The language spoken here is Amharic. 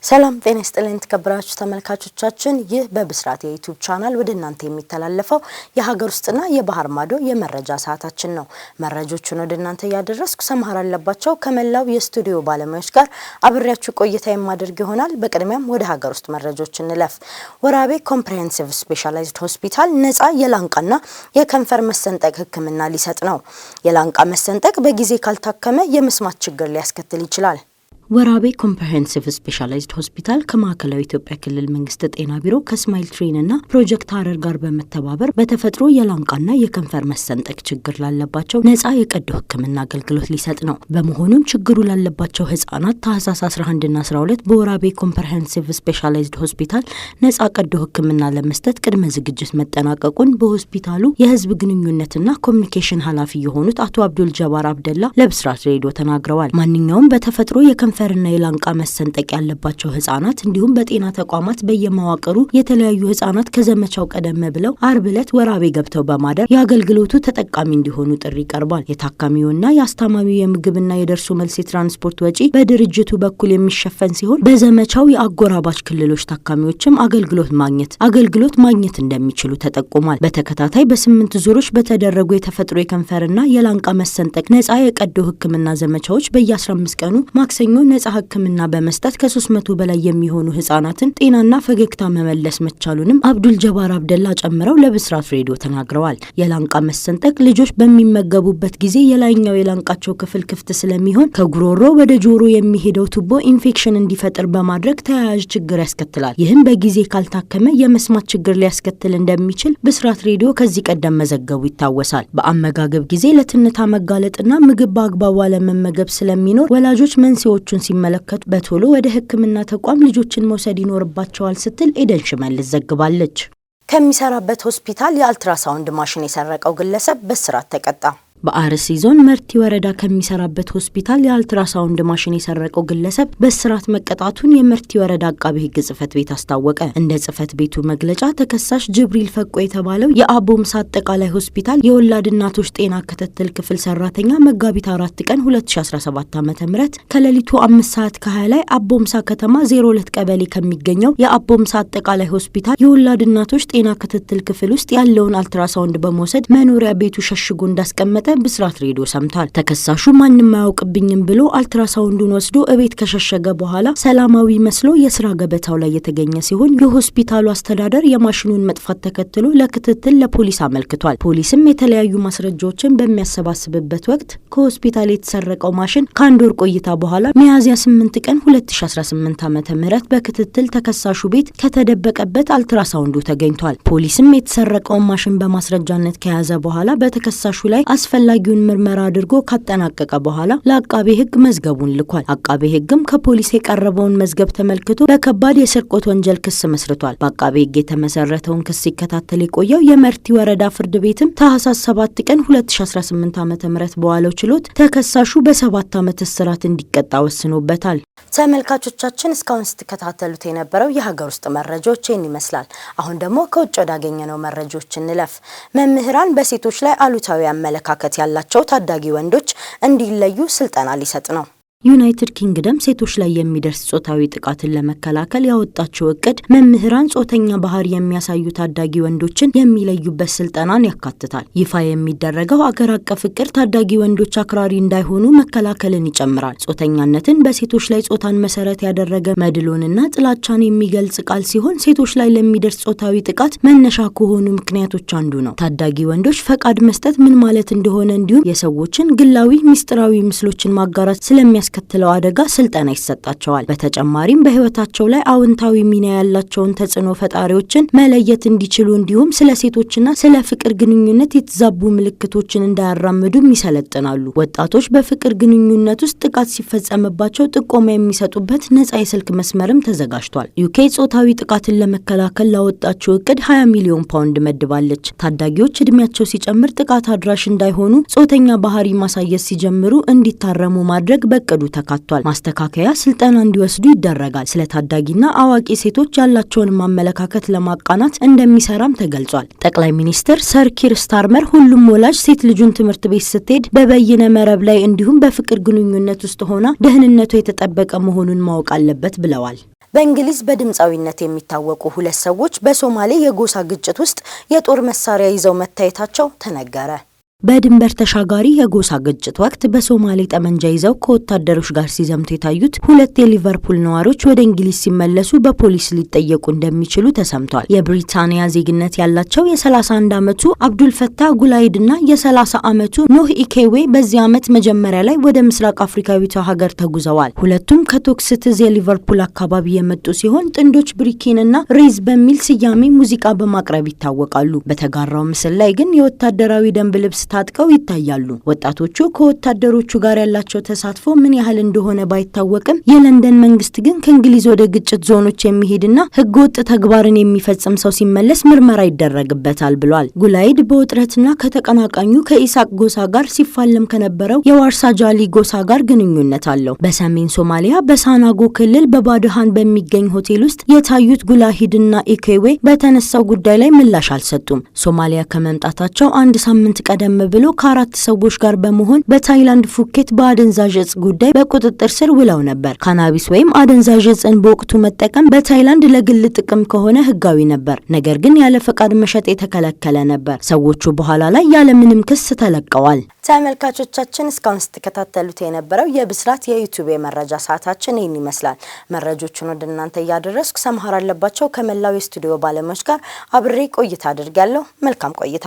ሰላም ጤና ይስጥልኝ ተከብራችሁ ተመልካቾቻችን ይህ በብስራት የዩቲዩብ ቻናል ወደ እናንተ የሚተላለፈው የሀገር ውስጥና የባህር ማዶ የመረጃ ሰዓታችን ነው። መረጃዎቹን ወደ እናንተ ያደረስኩ ሰማሃር አለባቸው ከመላው የስቱዲዮ ባለሙያዎች ጋር አብሬያችሁ ቆይታ የማደርግ ይሆናል። በቅድሚያም ወደ ሀገር ውስጥ መረጃዎች እንለፍ። ወራቤ ኮምፕሬሄንሲቭ ስፔሻላይዝድ ሆስፒታል ነፃ የላንቃና የከንፈር መሰንጠቅ ሕክምና ሊሰጥ ነው። የላንቃ መሰንጠቅ በጊዜ ካልታከመ የመስማት ችግር ሊያስከትል ይችላል። ወራቤ ኮምፕሬሄንሲቭ ስፔሻላይዝድ ሆስፒታል ከማዕከላዊ ኢትዮጵያ ክልል መንግስት ጤና ቢሮ ከስማይል ትሬንና ፕሮጀክት ሀረር ጋር በመተባበር በተፈጥሮ የላንቃና የከንፈር መሰንጠቅ ችግር ላለባቸው ነፃ የቀዶ ሕክምና አገልግሎት ሊሰጥ ነው። በመሆኑም ችግሩ ላለባቸው ህጻናት ታህሳስ 11ና 12 በወራቤ ኮምፕሬሄንሲቭ ስፔሻላይዝድ ሆስፒታል ነፃ ቀዶ ሕክምና ለመስጠት ቅድመ ዝግጅት መጠናቀቁን በሆስፒታሉ የህዝብ ግንኙነትና ኮሚኒኬሽን ኃላፊ የሆኑት አቶ አብዱል ጀባር አብደላ ለብስራት ሬዲዮ ተናግረዋል። ማንኛውም በተፈጥሮ ፈርና የላንቃ መሰንጠቅ ያለባቸው ህጻናት እንዲሁም በጤና ተቋማት በየማዋቀሩ የተለያዩ ህጻናት ከዘመቻው ቀደም ብለው አርብ ዕለት ወራቤ ገብተው በማደር የአገልግሎቱ ተጠቃሚ እንዲሆኑ ጥሪ ቀርቧል። የታካሚውና የአስታማሚው የምግብና የደርሶ መልስ የትራንስፖርት ወጪ በድርጅቱ በኩል የሚሸፈን ሲሆን በዘመቻው የአጎራባች ክልሎች ታካሚዎችም አገልግሎት ማግኘት እንደሚችሉ ተጠቁሟል። በተከታታይ በ8 ዙሮች በተደረጉ የተፈጥሮ የከንፈርና የላንቃ መሰንጠቅ ነፃ የቀዶ ሕክምና ዘመቻዎች በየ15 ቀኑ ማክሰኞ ነፃ ሕክምና በመስጠት ከ300 በላይ የሚሆኑ ህጻናትን ጤናና ፈገግታ መመለስ መቻሉንም አብዱል ጀባር አብደላ ጨምረው ለብስራት ሬዲዮ ተናግረዋል። የላንቃ መሰንጠቅ ልጆች በሚመገቡበት ጊዜ የላይኛው የላንቃቸው ክፍል ክፍት ስለሚሆን ከጉሮሮ ወደ ጆሮ የሚሄደው ቱቦ ኢንፌክሽን እንዲፈጥር በማድረግ ተያያዥ ችግር ያስከትላል። ይህም በጊዜ ካልታከመ የመስማት ችግር ሊያስከትል እንደሚችል ብስራት ሬዲዮ ከዚህ ቀደም መዘገቡ ይታወሳል። በአመጋገብ ጊዜ ለትንታ መጋለጥና ምግብ በአግባቡ አለመመገብ ስለሚኖር ወላጆች መንስኤዎቹን ሲመለከቱ በቶሎ ወደ ሕክምና ተቋም ልጆችን መውሰድ ይኖርባቸዋል ስትል ኤደን ሽመልስ ዘግባለች። ከሚሰራበት ሆስፒታል የአልትራሳውንድ ማሽን የሰረቀው ግለሰብ በእስራት ተቀጣ። በአርሲ ዞን መርቲ ወረዳ ከሚሰራበት ሆስፒታል የአልትራሳውንድ ማሽን የሰረቀው ግለሰብ በእስራት መቀጣቱን የመርቲ ወረዳ አቃቤ ሕግ ጽፈት ቤት አስታወቀ። እንደ ጽፈት ቤቱ መግለጫ ተከሳሽ ጅብሪል ፈቆ የተባለው የአቦምሳ አጠቃላይ ሆስፒታል የወላድ እናቶች ጤና ክትትል ክፍል ሰራተኛ መጋቢት 4 ቀን 2017 ዓ.ም ከሌሊቱ 5 ሰዓት ከ20 ላይ አቦምሳ ከተማ 02 ቀበሌ ከሚገኘው የአቦምሳ አጠቃላይ ሆስፒታል የወላድ እናቶች ጤና ክትትል ክፍል ውስጥ ያለውን አልትራሳውንድ በመውሰድ መኖሪያ ቤቱ ሸሽጎ እንዳስቀመጠ ብስራት ሬዲዮ ሰምቷል። ተከሳሹ ማንንም አያውቅብኝም ብሎ አልትራሳውንዱን ወስዶ እቤት ከሸሸገ በኋላ ሰላማዊ መስሎ የስራ ገበታው ላይ የተገኘ ሲሆን የሆስፒታሉ አስተዳደር የማሽኑን መጥፋት ተከትሎ ለክትትል ለፖሊስ አመልክቷል። ፖሊስም የተለያዩ ማስረጃዎችን በሚያሰባስብበት ወቅት ከሆስፒታል የተሰረቀው ማሽን ከአንድ ወር ቆይታ በኋላ ሚያዝያ 8 ቀን 2018 ዓ.ም በክትትል ተከሳሹ ቤት ከተደበቀበት አልትራሳውንዱ ተገኝቷል። ፖሊስም የተሰረቀውን ማሽን በማስረጃነት ከያዘ በኋላ በተከሳሹ ላይ አስፈላጊውን ምርመራ አድርጎ ካጠናቀቀ በኋላ ለአቃቤ ሕግ መዝገቡን ልኳል። አቃቤ ሕግም ከፖሊስ የቀረበውን መዝገብ ተመልክቶ በከባድ የስርቆት ወንጀል ክስ መስርቷል። በአቃቤ ሕግ የተመሰረተውን ክስ ሲከታተል የቆየው የመርቲ ወረዳ ፍርድ ቤትም ታህሳስ 7 ቀን 2018 ዓ.ም በዋለው ችሎት ተከሳሹ በ7 ዓመት እስራት እንዲቀጣ ወስኖበታል። ተመልካቾቻችን እስካሁን ስትከታተሉት የነበረው የሀገር ውስጥ መረጃዎች ይህን ይመስላል። አሁን ደግሞ ከውጭ ወዳገኘነው መረጃዎች እንለፍ። መምህራን በሴቶች ላይ አሉታዊ አመለካከት ያላቸው ታዳጊ ወንዶች እንዲለዩ ስልጠና ሊሰጥ ነው። ዩናይትድ ኪንግደም ሴቶች ላይ የሚደርስ ጾታዊ ጥቃትን ለመከላከል ያወጣቸው እቅድ መምህራን ጾተኛ ባህሪ የሚያሳዩ ታዳጊ ወንዶችን የሚለዩበት ስልጠናን ያካትታል። ይፋ የሚደረገው አገር አቀፍ እቅድ ታዳጊ ወንዶች አክራሪ እንዳይሆኑ መከላከልን ይጨምራል። ጾተኛነትን በሴቶች ላይ ጾታን መሰረት ያደረገ መድሎንና ጥላቻን የሚገልጽ ቃል ሲሆን ሴቶች ላይ ለሚደርስ ጾታዊ ጥቃት መነሻ ከሆኑ ምክንያቶች አንዱ ነው። ታዳጊ ወንዶች ፈቃድ መስጠት ምን ማለት እንደሆነ እንዲሁም የሰዎችን ግላዊ ሚስጥራዊ ምስሎችን ማጋራት ስለሚያስከትለው አደጋ ስልጠና ይሰጣቸዋል። በተጨማሪም በህይወታቸው ላይ አዎንታዊ ሚና ያላቸውን ተጽዕኖ ፈጣሪዎችን መለየት እንዲችሉ እንዲሁም ስለ ሴቶችና ስለ ፍቅር ግንኙነት የተዛቡ ምልክቶችን እንዳያራምዱም ይሰለጥናሉ። ወጣቶች በፍቅር ግንኙነት ውስጥ ጥቃት ሲፈጸምባቸው ጥቆማ የሚሰጡበት ነፃ የስልክ መስመርም ተዘጋጅቷል። ዩኬ ጾታዊ ጥቃትን ለመከላከል ላወጣቸው እቅድ 20 ሚሊዮን ፓውንድ መድባለች። ታዳጊዎች እድሜያቸው ሲጨምር ጥቃት አድራሽ እንዳይሆኑ ጾተኛ ባህሪ ማሳየት ሲጀምሩ እንዲታረሙ ማድረግ በቅዱ ተካቷል። ማስተካከያ ስልጠና እንዲወስዱ ይደረጋል። ስለ ታዳጊና አዋቂ ሴቶች ያላቸውን ማመለካከት ለማቃናት እንደሚሰራም ተገልጿል። ጠቅላይ ሚኒስትር ሰር ኪር ስታርመር ሁሉም ወላጅ ሴት ልጁን ትምህርት ቤት ስትሄድ በበይነ መረብ ላይ እንዲሁም በፍቅር ግንኙነት ውስጥ ሆና ደህንነቱ የተጠበቀ መሆኑን ማወቅ አለበት ብለዋል። በእንግሊዝ በድምጻዊነት የሚታወቁ ሁለት ሰዎች በሶማሌ የጎሳ ግጭት ውስጥ የጦር መሳሪያ ይዘው መታየታቸው ተነገረ። በድንበር ተሻጋሪ የጎሳ ግጭት ወቅት በሶማሌ ጠመንጃ ይዘው ከወታደሮች ጋር ሲዘምቱ የታዩት ሁለት የሊቨርፑል ነዋሪዎች ወደ እንግሊዝ ሲመለሱ በፖሊስ ሊጠየቁ እንደሚችሉ ተሰምቷል። የብሪታንያ ዜግነት ያላቸው የ31 ዓመቱ አብዱልፈታህ ጉላይድና የ30 ዓመቱ ኖህ ኢኬዌ በዚህ ዓመት መጀመሪያ ላይ ወደ ምስራቅ አፍሪካዊቷ ሀገር ተጉዘዋል። ሁለቱም ከቶክስትዝ የሊቨርፑል አካባቢ የመጡ ሲሆን ጥንዶች ብሪኪንና ሬዝ በሚል ስያሜ ሙዚቃ በማቅረብ ይታወቃሉ። በተጋራው ምስል ላይ ግን የወታደራዊ ደንብ ልብስ ታጥቀው ይታያሉ። ወጣቶቹ ከወታደሮቹ ጋር ያላቸው ተሳትፎ ምን ያህል እንደሆነ ባይታወቅም የለንደን መንግስት ግን ከእንግሊዝ ወደ ግጭት ዞኖች የሚሄድና ህገወጥ ተግባርን የሚፈጽም ሰው ሲመለስ ምርመራ ይደረግበታል ብሏል። ጉላይድ በውጥረትና ከተቀናቃኙ ከኢሳቅ ጎሳ ጋር ሲፋለም ከነበረው የዋርሳ ጃሊ ጎሳ ጋር ግንኙነት አለው። በሰሜን ሶማሊያ በሳናጎ ክልል በባድሃን በሚገኝ ሆቴል ውስጥ የታዩት ጉላሂድና ኢኬዌ በተነሳው ጉዳይ ላይ ምላሽ አልሰጡም። ሶማሊያ ከመምጣታቸው አንድ ሳምንት ቀደም ብሎ ከአራት ሰዎች ጋር በመሆን በታይላንድ ፉኬት በአደንዛዥ እጽ ጉዳይ በቁጥጥር ስር ውለው ነበር። ካናቢስ ወይም አደንዛዥ እጽን በወቅቱ መጠቀም በታይላንድ ለግል ጥቅም ከሆነ ህጋዊ ነበር። ነገር ግን ያለ ፈቃድ መሸጥ የተከለከለ ነበር። ሰዎቹ በኋላ ላይ ያለ ምንም ክስ ተለቀዋል። ተመልካቾቻችን እስካሁን ስትከታተሉት የነበረው የብስራት የዩቲዩብ የመረጃ ሰዓታችን ይህን ይመስላል። መረጆቹን ወደ እናንተ እያደረስኩ ሰምሃር አለባቸው ከመላው የስቱዲዮ ባለሙያዎች ጋር አብሬ ቆይታ አድርጋለሁ። መልካም ቆይታ።